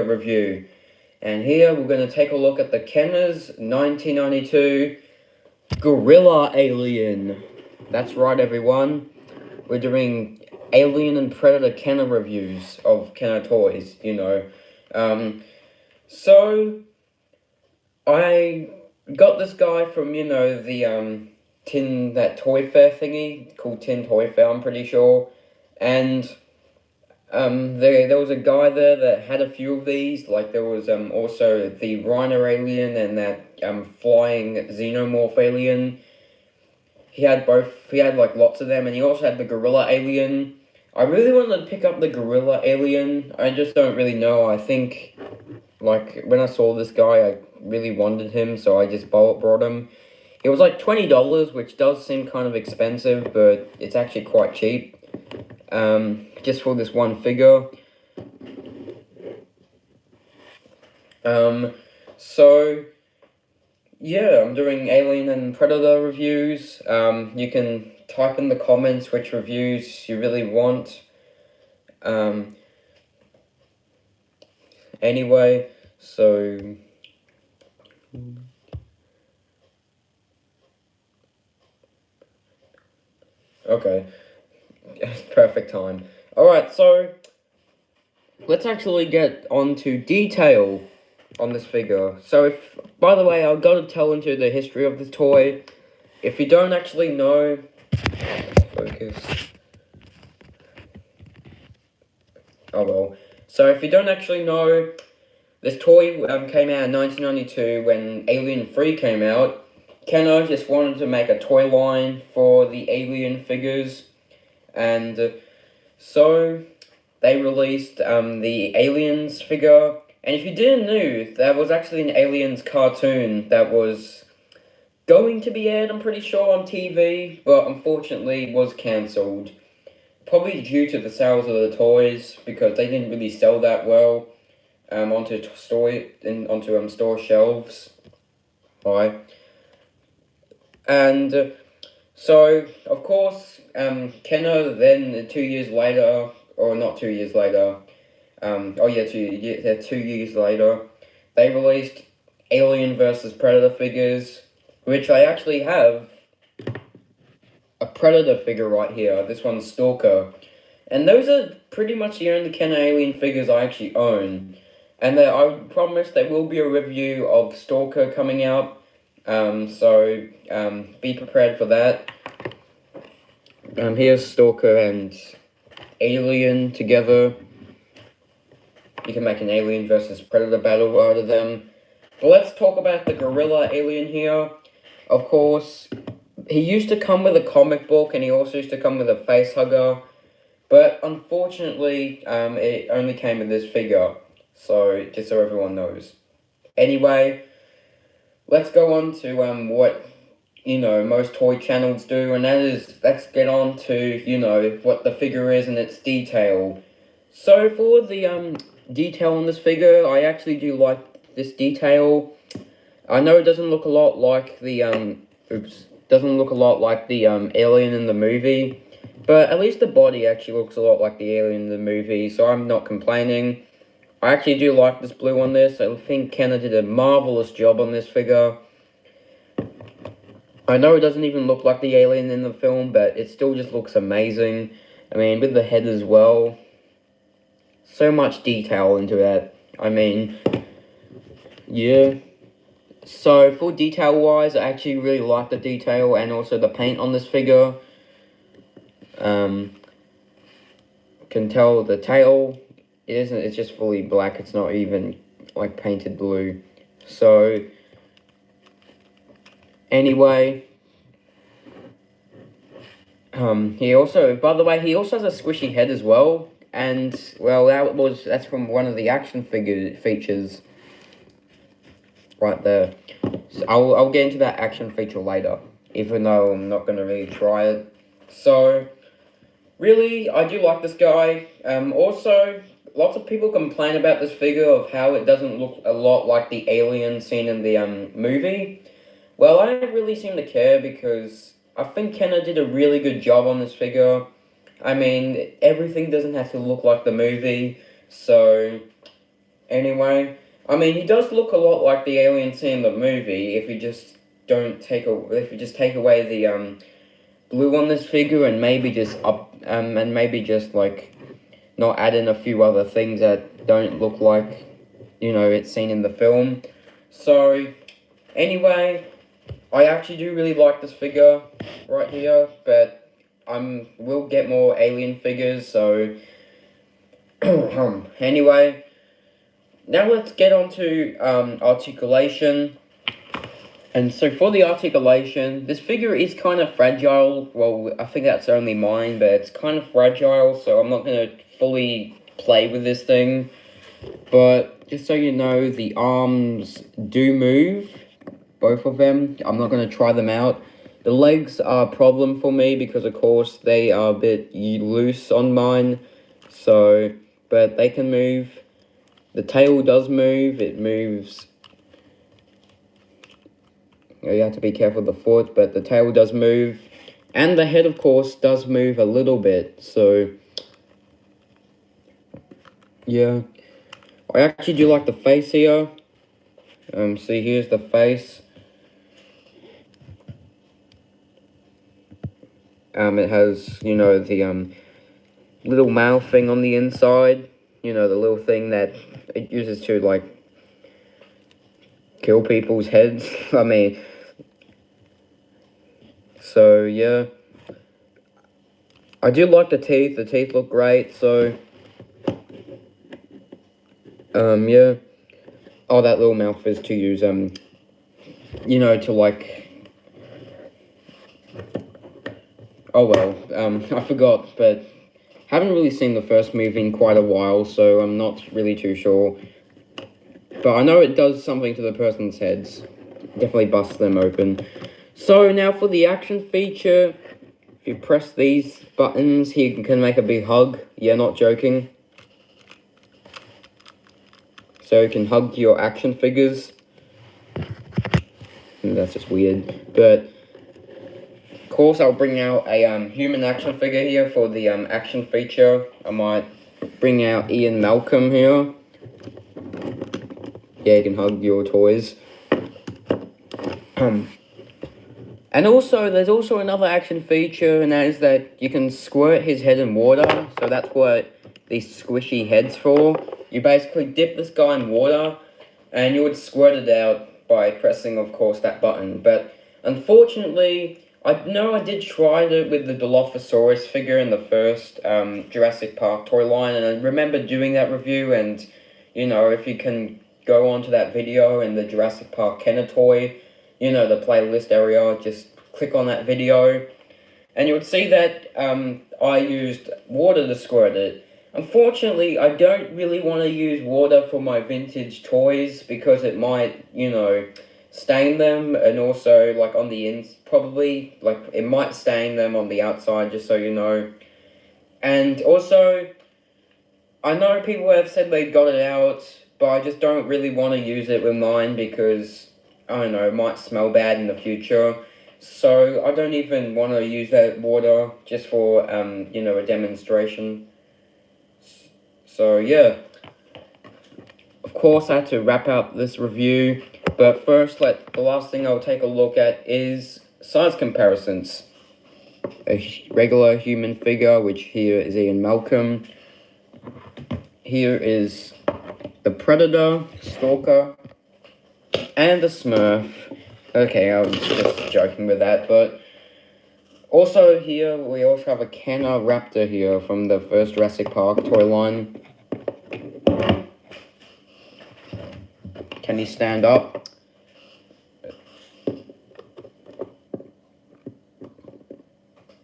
review. And here we're going to take a look at the Kenner's 1992 Gorilla Alien. That's right, everyone. We're doing Alien and Predator Kenner reviews of Kenner toys, So, I got this guy from, the that toy fair thingy called Tin Toy Fair, I'm pretty sure. And there was a guy there that had a few of these. Like there was also the Rhino Alien and that flying Xenomorph Alien. He had both. He had like lots of them, and he also had the Gorilla Alien. I really wanted to pick up the Gorilla Alien. I just don't really know. I think, like when I saw this guy, I really wanted him, so I just brought him. It was like $20, which does seem kind of expensive, but it's actually quite cheap. Just for this one figure. So, yeah, I'm doing Alien and Predator reviews. You can type in the comments which reviews you really want. Anyway, so... Okay. Perfect time. Alright, so... let's actually get on to detail on this figure. So by the way, I've got to tell into the history of this toy. If you don't actually know, focus. Oh well. So if you don't actually know, this toy came out in 1992 when Alien 3 came out. Kenner just wanted to make a toy line for the Alien figures, and so they released the Aliens figure. And if you didn't know, there was actually an Aliens cartoon that was going to be aired, I'm pretty sure, on TV, but unfortunately was cancelled. Probably due to the sales of the toys, because they didn't really sell that well onto store shelves. Right. And so, of course, Kenner then 2 years later, or not 2 years later, 2 years later, they released Alien vs. Predator figures, which I actually have a Predator figure right here. This one's Stalker. And those are pretty much the only Kenner Alien figures I actually own. And I promise there will be a review of Stalker coming out, so be prepared for that. Here's Stalker and Alien together. You can make an Alien versus Predator battle out of them. But let's talk about the Gorilla Alien here. Of course, he used to come with a comic book, and he also used to come with a face hugger. But unfortunately, it only came with this figure. So, just so everyone knows. Anyway, let's go on to what, most toy channels do. And that is, let's get on to, what the figure is and its detail. So, for the detail on this figure, I actually do like this detail. I know it doesn't look a lot like the Alien in the movie, but at least the body actually looks a lot like the Alien in the movie, so I'm not complaining. I actually do like this blue on this. I think Kenner did a marvelous job on this figure. I know it doesn't even look like the Alien in the film, but it still just looks amazing. I mean, with the head as well. So much detail into that. I mean, yeah. So, for detail-wise, I actually really like the detail and also the paint on this figure. Can tell the tail, it's just fully black. It's not even, like, painted blue. So, anyway, he also has a squishy head as well. And, well, that's from one of the action figure features. Right there. So I'll get into that action feature later, even though I'm not going to really try it. So, really, I do like this guy. Also, lots of people complain about this figure of how it doesn't look a lot like the Alien scene in the movie. Well, I don't really seem to care because I think Kenner did a really good job on this figure. I mean, everything doesn't have to look like the movie, so Anyway, I mean, he does look a lot like the alien seen in the movie if you just take away the blue on this figure and maybe just like not add in a few other things that don't look like, it's seen in the film. So, anyway, I actually do really like this figure right here, but will get more alien figures, so anyway, now let's get on to articulation. And so for the articulation, this figure is kind of fragile. Well, I think that's only mine, but it's kind of fragile, so I'm not going to fully play with this thing. But just so you know, the arms do move, both of them. I'm not going to try them out. The legs are a problem for me because, of course, they are a bit loose on mine. So, but they can move. The tail does move. It moves. You have to be careful with the foot, but the tail does move. And the head, of course, does move a little bit. So, yeah. I actually do like the face here. See, here's the face. It has, the little mouth thing on the inside. The little thing that it uses to, like, kill people's heads. I mean, so, yeah. I do like the teeth. The teeth look great, so... yeah. Oh, that little mouth is to use, to, like... Oh, well, I forgot, but haven't really seen the first movie in quite a while, so I'm not really too sure. But I know it does something to the person's heads. Definitely busts them open. So, now for the action feature, if you press these buttons, he can make a big hug. Yeah, not joking. So you can hug your action figures. That's just weird. But, of course, I'll bring out a human action figure here for the action feature. I might bring out Ian Malcolm here. Yeah, you can hug your toys. And also, there's also another action feature, and that is that you can squirt his head in water. So that's what these squishy head's for. You basically dip this guy in water, and you would squirt it out by pressing, of course, that button. But unfortunately, I know I did try it with the Dilophosaurus figure in the first Jurassic Park toy line, and I remember doing that review, and, if you can go onto that video in the Jurassic Park Kenner toy, the playlist area, just click on that video, and you would see that I used water to squirt it. Unfortunately, I don't really want to use water for my vintage toys, because it might, stain them, and also, like, on the ins, probably, like, it might stain them on the outside, just so you know. And also, I know people have said they got it out, but I just don't really want to use it with mine, because, I don't know, it might smell bad in the future. So, I don't even want to use that water, just for, a demonstration. So, yeah. Of course, I had to wrap up this review. But first, the last thing I'll take a look at is size comparisons. A regular human figure, which here is Ian Malcolm. Here is the Predator, Stalker, and the Smurf. Okay, I was just joking with that, but also here, we also have a Kenner Raptor here from the first Jurassic Park toy line. Can he stand up?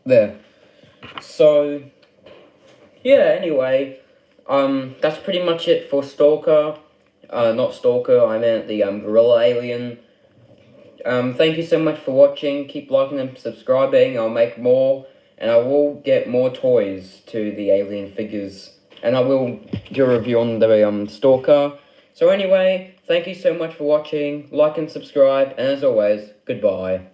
There. So, yeah, anyway, that's pretty much it for Stalker. Not Stalker, I meant the Gorilla Alien. Thank you so much for watching. Keep liking and subscribing. I'll make more, and I will get more toys to the alien figures. And I will do a review on the Stalker. So anyway, thank you so much for watching. Like and subscribe, and as always, goodbye.